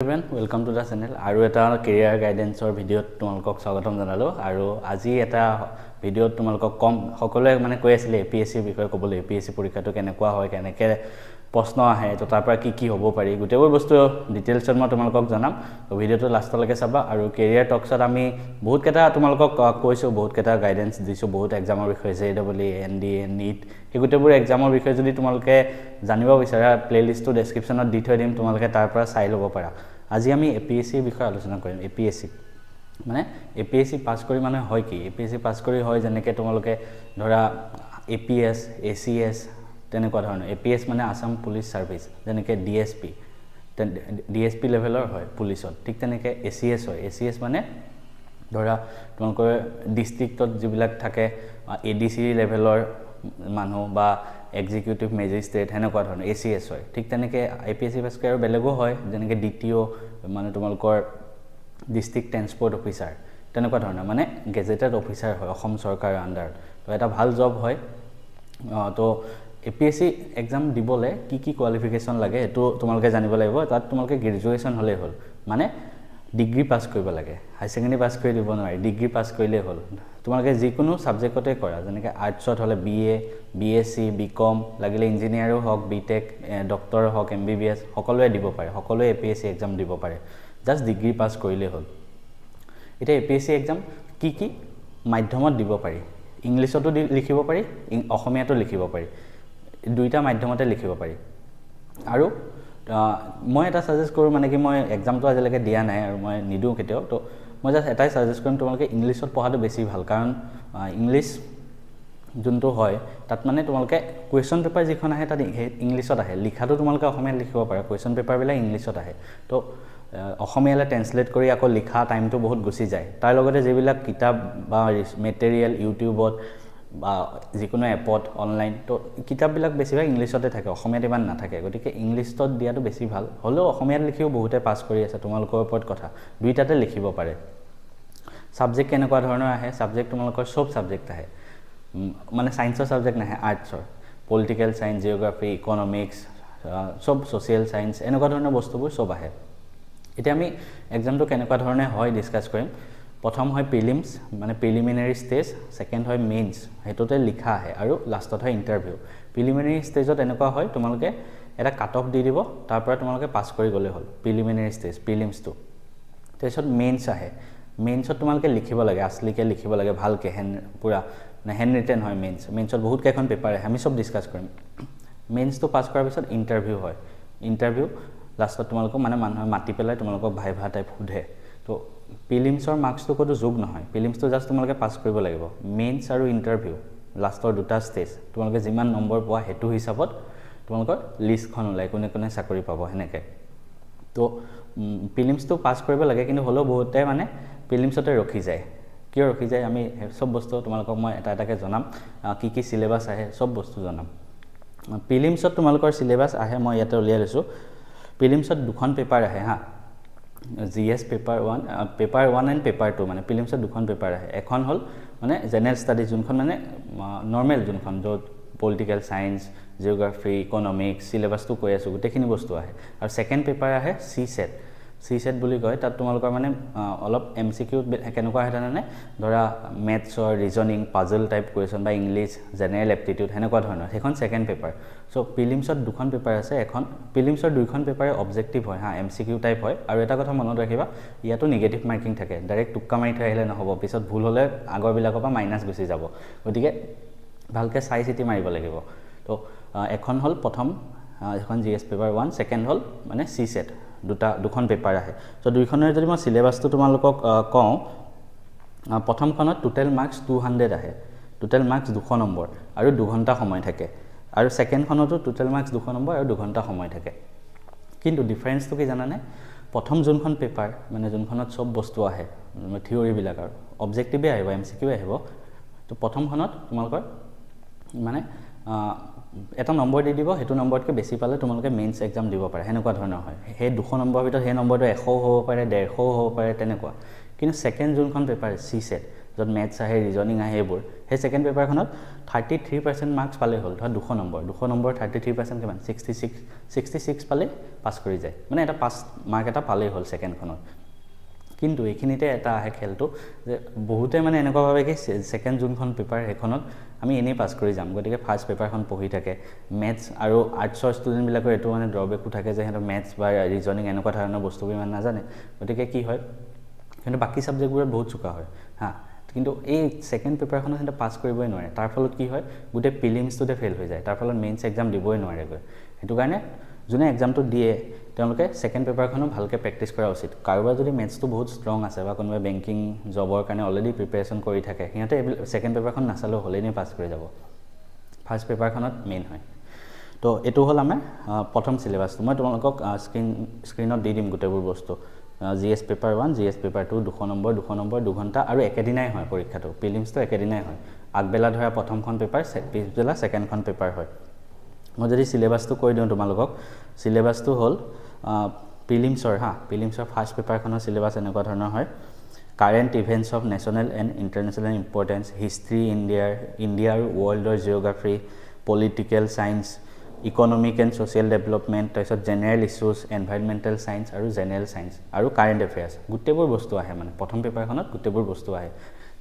everyone, welcome to the channel. আৰু এটা career guidance or video তোমালোকক স্বাগতম জনালো আৰু আজি এটা ভিডিওত তোমালোকক কম সকলোৱে মানে কৈ আছিল APSC বিষয়ে ক'বলৈ APSC পৰীক্ষাটো কেনেকুৱা হয় কেনেকৈ প্ৰশ্ন আহে তো তাৰ পৰা কি হ'ব পাৰি গোটেইবোৰ বস্তু ডিটেইলছত মই তোমালোকক জনাম তো ভিডিওটো লাষ্টলৈকে চাবা আৰু কেৰিয়াৰ টকছত আমি বহুত কেটা তোমালোকক কৈছো বহুত কেটা গাইডেন্স দিছো বহুত এক্সামৰ বিষয়ে JEE NDA NEET এই গোটেইবোৰ এক্সামৰ বিষয়ে যদি তোমালোকে জানিব বিচাৰা প্লেলিষ্টটো ডেসক্ৰিপচনত দি থৈ দিম তোমালোকে তাৰ পৰা চাই ল'ব পাৰা আজি আমি APSC বিষয়ে আলোচনা কৰিম APSC মানে APSC পাস কৰি মানে হয় কি APSC পাস কৰি হয় যেনেকৈ তোমালোকে ধৰা APS ACS তেনেকুৱা ধৰণৰ APS মানে আসাম পুলিচ সাৰ্ভিস যেনেকৈ DSP লেভেলৰ হয় পুলিচত ঠিক তেনেকৈ ACS হয় ACS মানে ধৰা তোমালোকৰ ডিস্ট্ৰিক্টত যিবিলাক থাকে ADC লেভেলৰ মানুহ বা এক্সিকিউটিভ মেজিস্ট্ৰেট হেনেকুৱা ধৰণৰ ACS হয় ঠিক তেনেকৈ APSC পাস কৰি আৰু বেলেগো হয় যেনেকৈ DTO মানে তোমালোকৰ ডিস্ট্ৰিক্ট ট্ৰান্সপোৰ্ট অফিচাৰ তেনেকুৱা ধৰণৰ মানে গেজেটেড অফিচাৰ হয় অসম চৰকাৰৰ আন্ডাৰ তো এটা ভাল জব হয় তো APSC এক্সাম দিবলে কি কোৱালিফিকেশন লাগে এটো তোমালোকে জানিব লাগিব তাত তোমালোকে গ্ৰেজুৱেচন হলে হল মানে ডিগ্ৰী পাস কৰিব লাগে হাই সেকেন্ডাৰী পাস কৰি দিব নোৱাৰি ডিগ্ৰী পাস কৰিলে হল তোমালোকে যিকোনো সাবজেক্টতে কৰা যেনেকৈ আৰ্টছত হলে BA BSc BCom লাগিলে ইঞ্জিনিয়াৰো হওক BTech ডক্টৰ হওক MBBS সকলোৱে দিব পাৰে সকলোৱে APSC এক্সাম দিব পাৰে জাস্ট ডিগ্ৰী পাস কৰিলে হল এটা APSC এক্সাম কি মাধ্যমত দিব পাৰি ইংলিছতো লিখিব পাৰি অসমীয়াতো লিখিব পাৰি দুইটা মাধ্যমতে লিখিব পাৰি আৰু মই এটা সাজেষ্ট কৰো মানে কি মই এক্সামটো আজিলৈকে দিয়া নাই আৰু মই নিদু কেতিয়াও তো মই জাস্ট এটাই সাজেষ্ট কৰিম তোমালোকে ইংলিছত পঢ়াটো বেছি ভাল কাৰণ ইংলিছ যোনটো হয় তাত মানে তোমালোকে কোৱেশ্চন পেপাৰ যিখন আহে তাত ইংলিছত আহে লিখাটো তোমালোকে অসমীয়াত লিখিব পাৰা কোৱেশ্চন পেপাৰ বিলাক ইংলিছত আহে তো অসমীয়ালৈ ট্ৰান্সলেট কৰি আকৌ লিখা টাইমটো বহুত গুছি যায় তাৰ লগতে যিবিলাক কিতাপ বা মেটেৰিয়েল ইউটিউবত বা যিকোনো এপত অনলাইন তো কিতাপবিলাক বেছিভাগ ইংলিছতে থাকে অসমীয়াত ইমান নাথাকে গতিকে ইংলিছত দিয়াটো বেছি ভাল হলেও অসমীয়াত লিখিও বহুতে পাস কৰি আছে তোমালোকৰ ওপৰত কথা দুইটাতে লিখিব পাৰে সাবজেক্ট কেনেকুৱা ধৰণৰ আহে সাবজেক্ট তোমালোকৰ সব সাবজেক্ট আহে মানে সায়েন্সৰ সাবজেক্ট নাহে আৰ্টছৰ পলিটিক্যাল সায়েন্স জিওগ্ৰাফি ইকোনমিক্স সব সোশ্যাল সায়েন্স এনেকুৱা ধৰণৰ বস্তুবোৰ সব আহে এতিয়া আমি এক্সামটো কেনেকুৱা ধৰণে হয় ডিসকাস কৰিম প্ৰথম হয় প্ৰিলিমছ মানে প্ৰিলিমিনাৰী ষ্টেজ সেকেন্ড হয় মেইনছ হেতুতে লিখা আহে আৰু লাষ্টত হয় ইন্টাৰভিউ প্ৰিলিমিনাৰী ষ্টেজত এনেকুৱা হয় তোমালোকে এটা কাট অফ দি দিব তাৰ পৰা তোমালোকে পাস কৰি গলে হল প্ৰিলিমিনাৰী ষ্টেজ প্ৰিলিমছটো তাৰপিছত মেইনছ আহে মেইনছত তোমালোকে লিখিব লাগে আসলিকে লিখিব লাগে ভালকে পুৰা মানে হ্যান্ড ৰিটেন হয় মেইনছত বহুত কেইখন পেপাৰ আহে আমি সব ডিসকাস কৰিম মেইনছটো পাস কৰাৰ পিছত ইন্টাৰভিউ হয় ইন্টাৰভিউ লাষ্টত তোমালোকক মানে মানুহে মাতি পেলাই তোমালোকক ভাইভা টাইপ সুধে তো প্ৰিলিমছৰ মাৰ্কসটো কোনো যোগ নহয় প্ৰিলিমছটো জাস্ট তোমালোকে পাস কৰিব লাগিব মেইনছ আৰু ইন্টাৰভিউ লাষ্টৰ দুটা ষ্টেজ তোমালোকে যিমান নম্বৰ পোৱা হেতু হিচাপত তোমালোকৰ লিষ্টখন ওলাই কোনে চাকৰি পাব হেনেকে তো প্ৰিলিমছটো পাস কৰিব লাগে কিন্তু হলো বহুতে মানে প্ৰিলিমছতে ৰখি যায় কিয় ৰখি যায় আমি সব বস্তু তোমালোকক মই এটাকে জনাম কি সিলেবাস আহে সব বস্তু জনাম প্ৰিলিমছত তোমালোকৰ সিলেবাস আহে মই ইয়াতে উলিয়াই লৈছো প্ৰিলিমছত দুখন পেপাৰ আহে হা GS পেপাৰ 1 এণ্ড পেপাৰ 2 মানে প্ৰিলিমছত দুখন পেপাৰ আহে এখন হল মানে জেনাৰেল ষ্টাডিজ যোনখন মানে নৰ্মেল যোনখন য'ত পলিটিক্যাল সায়েন্স জিওগ্ৰাফি ইকোনমিক্স সিলেবাসটো কৈ আছো গোটেইখিনি বস্তু আহে আৰু সেকেন্ড পেপাৰ আহে CSET বুলি কয় তাত তোমালোকৰ মানে অলপ MCQ কেনেকুৱা হয় জানানে ধৰা মেথছৰ ৰিজনিং পাজল টাইপ কোৱেশ্চন বা ইংলিছ জেনাৰেল এপ্টিটিউড হেনেকুৱা ধৰণৰ সেইখন সেকেন্ড পেপাৰ সো প্ৰিলিমছত দুখন পেপাৰ আছে এখন প্ৰিলিমছৰ দুইখন পেপাৰে অবজেক্টিভ হয় হা MCQ টাইপ হয় আৰু এটা কথা মনত ৰাখিবা ইয়াতো নেগেটিভ মাৰ্কিং থাকে ডাইৰেক্ট টুক্কা মাৰি থৈ আহিলে নহব পিছত ভুল হলে আগৰ বিলাকৰ পৰা মাইনাস গুছি যাব গতিকে ভালকে চাই চিতি মাৰিব লাগিব তো এখন হল প্ৰথম এখন GS পেপাৰ 1 সেকেন্ড হল মানে CSET দুখন পেপাৰ আহে সো দুইখনৰ যদি মই সিলেবাসটো তোমালোকক কওঁ প্ৰথমখনত টোটাল মাৰ্কস 200 আহে টোটাল মাৰ্কস 200 নম্বৰ আৰু 2 ঘণ্টা সময় থাকে আৰু সেকেন্ডখনতো টোটাল মাৰ্কস 200 নম্বৰ আৰু 2 ঘণ্টা সময় থাকে কিন্তু ডিফাৰেন্সটো কি জানানে প্ৰথম যোনখন পেপাৰ মানে যোনখনত সব বস্তু আহে থিওৰি বিলাক আৰু অবজেক্টিভে আহিব MCQ আহিব তো প্ৰথমখনত তোমালোকৰ মানে এটা নম্বৰ দি দিব হেতু নম্বৰতকৈ বেছি পালে তোমালোকে মেইনছ এক্সাম দিব পাৰে হেনেকুৱা ধৰণৰ হয় হে 200 নম্বৰ ভিতৰত হে নম্বৰটো 100 হ'ব পাৰে 150 হ'ব পাৰে তেনেকুৱা কিন্তু সেকেন্ড যোনখন পেপাৰ CSET যত মেথছ আহে ৰিজনিং আহে এইবোৰ সেই সেকেন্ড পেপাৰখনত 33% মাৰ্কছ পালে হ'ল ধৰা 200 নম্বৰ 33% কিমান 66 পালে পাছ কৰি যায় মানে এটা পাছ মাৰ্ক এটা পালেই হ'ল সেকেন্ডখনত কিন্তু এইখিনিতে এটা আহে খেলটো যে বহুতে মানে এনেকুৱা ভাবে কি সেকেন্ড যোনখন পেপাৰ এখনত আমি এনেই পাছ কৰি যাম গতিকে ফাৰ্স্ট পেপাৰখন পঢ়ি থাকে ম্যাথছ আৰু আৰ্টছৰ ষ্টুডেন্ট বিলাকৰ এটো মানে ড্ৰবেকো থাকে যে হেতৰ ম্যাথছ বা ৰিজনিং এনেকুৱা ধৰণৰ বস্তুবোৰ ইমান নাজানে গতিকে কি হয় কিন্তু বাকি সাবজেক্টবোৰত বহুত চুকা হয় হা কিন্তু এই সেকেন্ড পেপাৰখনত হেতে পাছ কৰিবই নোৱাৰে তাৰ ফলত কি হয় গুটে প্ৰিলিমছটোতে ফেল হৈ যায় তাৰ ফলত মেইনছ এক্সাম দিবই নোৱাৰে গৈ হেতু কাৰণে যোনে এক্সামটো দিয়ে তেওঁলোকে সেকেন্ড পেপাৰখনো ভালকে প্ৰেক্টিস কৰা উচিত কাৰোবাৰ যদি ম্যাথছটো বহুত ষ্ট্ৰং আছে বা কোনোবা বেংকিং জবৰ কাৰণে অলৰেডি প্ৰিপাৰেচন কৰি থাকে হিয়াতে সেকেন্ড পেপাৰখন নাচালেও হলেনি পাছ কৰি যাব ফাৰ্স্ট পেপাৰখনত মেইন হয় তো এটো হল আমাৰ প্ৰথম সিলেবাসটো মই তোমালোকক স্ক্ৰিনত দি দিম গুটেবোৰ বস্তু GS paper 1 GS paper 2 200 number 2 ঘণ্টা আৰু একেদিনাই হয় পৰীক্ষাটো প্ৰিলিমছটো একেদিনাই হয় আগবেলা ধৰা প্ৰথমখন পেপাৰ পিছবেলা সেকেন্ডখন পেপাৰ হয় মই যদি সিলেবাসটো কৈ দিও তোমালোকক সিলেবাসটো হল প্ৰিলিমছৰ প্ৰিলিমছৰ ফাৰ্স্ট পেপাৰখনৰ সিলেবাস এনেকুৱা ধৰণৰ হয় current events of national and international importance history ইণ্ডিয়াৰ ওয়াৰ্ল্ডৰ geography political science economic and social development তাৰপিছত জেনাৰেল ইস্যুজ এনভাইৰনমেন্টাল সায়েন্স আৰু জেনাৰেল সায়েন্স আৰু কাৰেন্ট এফেয়াৰ্স গুটেবোৰ বস্তু আহে মানে প্ৰথম পেপাৰখনত গুটেবোৰ বস্তু আহে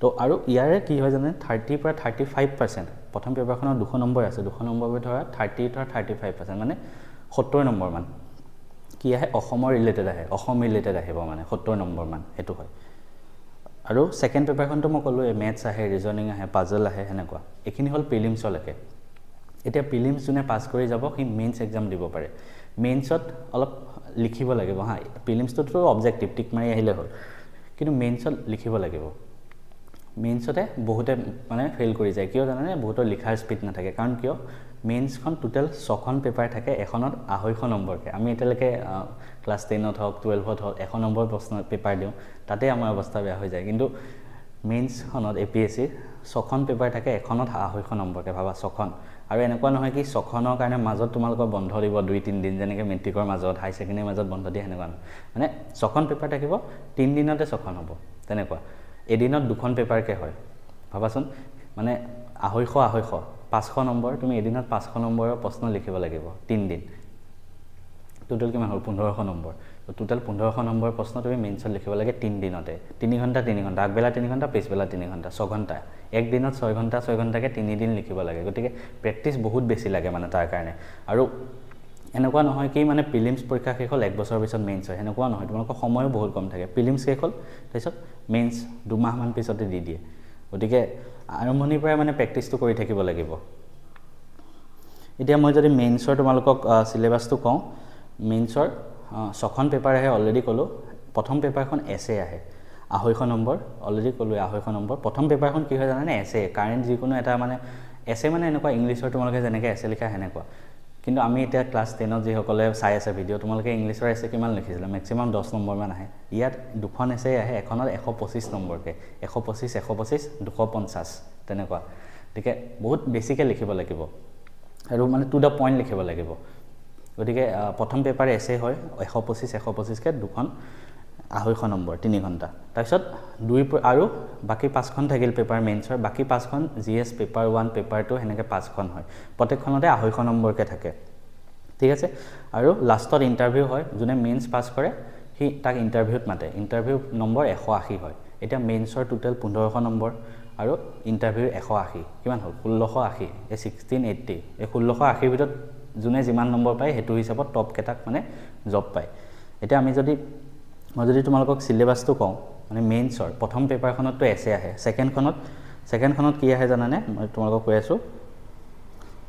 তো আৰু ইয়াৰে কি হয় জানে 30 পৰা 35% প্ৰথম পেপাৰখনত 200 নম্বৰ আছে 200 নম্বৰ ধৰা 30 পৰা 35% মানে 70 নম্বৰ মান কি আহে অসমৰ ৰিলেটেড আহে অসম ৰিলেটেড আহিব মানে 70 নম্বৰ মান হেতু হয় আৰু সেকেন্ড পেপাৰখনটো মই কলো ম্যাথছ আহে ৰিজনিং আহে পাজল আহে হেনেকুৱা এখিনি হল প্ৰিলিমছলৈকে এতিয়া প্ৰিলিমছ জুনে পাস কৰি যাব কি মেইনছ এক্সাম দিব পাৰে মেইনছত অলপ লিখিব লাগিব প্ৰিলিমছটো অবজেক্টিভ টিক মাৰি আহিলে হ'ল কিন্তু মেইনছত লিখিব লাগিব মেইনছতে বহুতে মানে ফেল কৰি যায় কিয় জানানে বহুতৰ লিখাৰ স্পিড নাথাকে কাৰণ কিয় মেইনছখন টোটাল 6খন পেপাৰ থাকে এখনত 250 নম্বৰকে আমি এতিয়ালৈকে ক্লাস 10ত হওক 12ত হওক 100 নম্বৰ প্ৰশ্ন পেপাৰ দিও তাতে আমাৰ অৱস্থা বেয়া হৈ যায় কিন্তু মেইনছখনত এপিএসসি 6খন পেপাৰ থাকে এখনত 250 নম্বৰকে ভাবা 6খন আৰু এনেকুৱা নহয় কি 6খনৰ কাৰণে মাজত তোমালোকৰ বন্ধ দিব 2-3 দিন যেনেকে মেট্ৰিকৰ মাজত হাই সেকেন্ডাৰী মাজত বন্ধ দিয়ে হেনেকুৱা মানে 6খন পেপাৰ থাকিব 3 দিনতে 6খন হ'ব তেনেকুৱা এদিনত 2খন পেপাৰকে হয় ভাবাচোন মানে 250 500 নম্বৰ তুমি এদিনত 500 নম্বৰৰ প্ৰশ্ন লিখিব লাগিব 3 দিন টোটাল কিমান হল 1500 নম্বৰ তো টোটাল 1500 নম্বৰ প্ৰশ্ন তুমি মেইনছত লিখিব লাগে 3 দিনতে 3 ঘণ্টা আগবেলা 3 ঘণ্টা পিছবেলা 3 ঘণ্টা 6 ঘণ্টা এক দিনত 6 ঘণ্টাকে 3 দিন লিখিব লাগে গতিকে প্ৰেক্টিস বহুত বেছি লাগে মানে তাৰ কাৰণে আৰু এনেকুৱা নহয় কি মানে প্ৰিলিমছ পৰীক্ষা শেষ হল 1 বছৰৰ পিছত মেইনছ হয় এনেকুৱা নহয় তোমালোকৰ সময়ও বহুত কম থাকে প্ৰিলিমছ শেষ হল তাৰপিছত মেইনছ 2 মাহ মান পিছতে দি দিয়ে গতিকে আৰম্ভণিৰ পৰা মানে প্ৰেক্টিসটো কৰি থাকিব লাগিব এতিয়া মই যদি মেইনছৰ তোমালোকক সিলেবাসটো কওঁ মেইনছৰ 6খন পেপাৰ আহে অলৰেডি কলো প্ৰথম পেপাৰখন এছে আহে 250 নম্বৰ অলৰেডি কলো 250 নম্বৰ প্ৰথম পেপাৰখন কি হয় জানানে এছে কাৰেন্ট যিকোনো এটা মানে এছে মানে এনেকুৱা ইংলিছৰ তোমালোকে যেনেকৈ এছে লিখা হেনেকুৱা কিন্তু আমি এটা ক্লাস 10ত যি সকলে চাই আছে ভিডিও তোমালোকে ইংলিছৰ এছে কিমান লিখিছিল ম্যাক্সিমাম 10 নম্বৰ মান আহে ইয়াত দুখন এছে আহে এখনত 125 নম্বৰকে 125 250 তেনেকুৱা ঠিক বহুত বেছিকে লিখিব লাগিব আৰু মানে টু দা পইণ্ট লিখিব লাগিব গতিকে প্ৰথম পেপাৰ এছে হয় 125 কে দুখন 250 নম্বৰ 3 ঘণ্টা তাৰপিছত দুই আৰু বাকি 5খন থাকিল পেপাৰ মেইনছৰ বাকি 5খন জিএস পেপাৰ 1 পেপাৰ 2 হেনেকে 5খন হয় প্ৰত্যেকখনতে 250 নম্বৰকে থাকে ঠিক আছে আৰু লাষ্টত ইন্টাৰভিউ হয় যোনে মেইনছ পাস কৰে হি তাক ইন্টাৰভিউত মাতে ইন্টাৰভিউ নম্বৰ 180 হয় এটা মেইনছৰ টোটাল 1500 নম্বৰ আৰু ইন্টাৰভিউ 180 কিমান হল 1680 1680 1680 ভিতৰত যোনে যিমান নম্বৰ পায় হেতু হিচাপত টপ কেটাক মানে জব পায় এটা আমি যদি মই যদি তোমালোকক সিলেবাসটো কওঁ মানে মেইনছৰ প্ৰথম পেপাৰখনতটো এছে আহে সেকেন্ডখনত কি আহে জানানে মই তোমালোকক কৈ আছো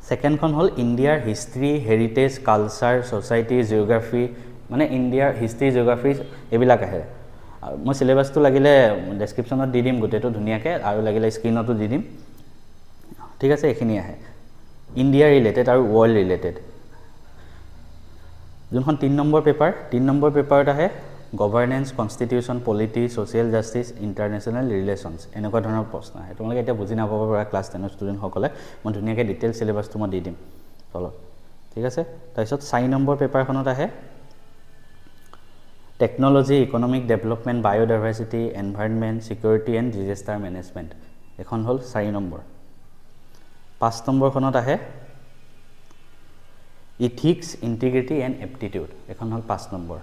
সেকেন্ডখন হল ইণ্ডিয়াৰ history heritage culture society geography মানে ইণ্ডিয়াৰ হিষ্ট্ৰী জিওগ্ৰাফি এবিলাক আহে মই সিলেবাসটো লাগিলে ডেসক্ৰিপচনত দি দিম গুটেটো ধুনিয়াকে আৰু লাগিলে স্ক্ৰিনতো দি দিম ঠিক আছে এখিনি আহে ইণ্ডিয়া ৰিলেটেড আৰু ওয়াৰ্ল্ড ৰিলেটেড যোনখন 3 নম্বৰ পেপাৰত আহে governance constitution polity social justice international relations এনেকুৱা ধৰণৰ প্ৰশ্ন আহে তোমালোকে এটা বুজি নাপাব পৰা ক্লাস 10 ষ্টুডেন্ট সকলে মই ধুনিয়াকে ডিটেইল সিলেবাসটো মই দি দিম চলো ঠিক আছে তাৰপিছত 4 নম্বৰ পেপাৰখনত আহে technology economic development biodiversity environment security and disaster management এখন হ'ল 4 নম্বৰ 5 নম্বৰখনত আহে ইথিক্স ইন্টিগ্ৰিটি এণ্ড এপ্টিটিউড এখন হ'ল 5 নম্বৰ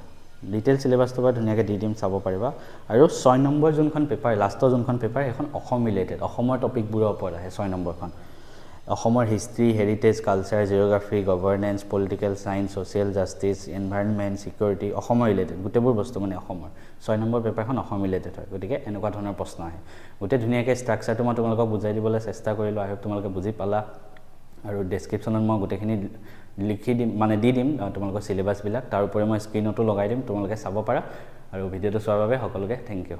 ডিটেইল সিলেবাসটো বা ধুনিয়াকে দি দিম চাব পাৰিবা আৰু 6 নম্বৰ যোনখন পেপাৰ লাষ্টৰ যোনখন পেপাৰ এখন অসম ৰিলেটেড অসমৰ টপিকবোৰৰ ওপৰত আহে 6 নম্বৰখন অসমৰ history heritage culture geography governance political science social justice environment security অসমৰ ৰিলেটেড গোটেইবোৰ বস্তু মানে অসমৰ 6 নম্বৰ পেপাৰখন অসম ৰিলেটেড হয় গতিকে এনেকুৱা ধৰণৰ প্ৰশ্ন আহে গোটেই ধুনিয়াকে ষ্ট্ৰাকচাৰটো মই তোমালোকক বুজাই দিবলৈ চেষ্টা কৰিলো আই হোপ তোমালোকে বুজি পালা আৰু ডেসক্ৰিপচনত মই গোটেইখিনি লিখি দিম মানে দি দিম তোমালোকৰ সিলেবাস বিলাক তাৰ উপৰি মই স্ক্ৰিনতো লগাই দিম তোমালোকে চাব পাৰা আৰু ভিডিওটো চোৱাৰ বাবে সকলোকে থ্যাংক ইউ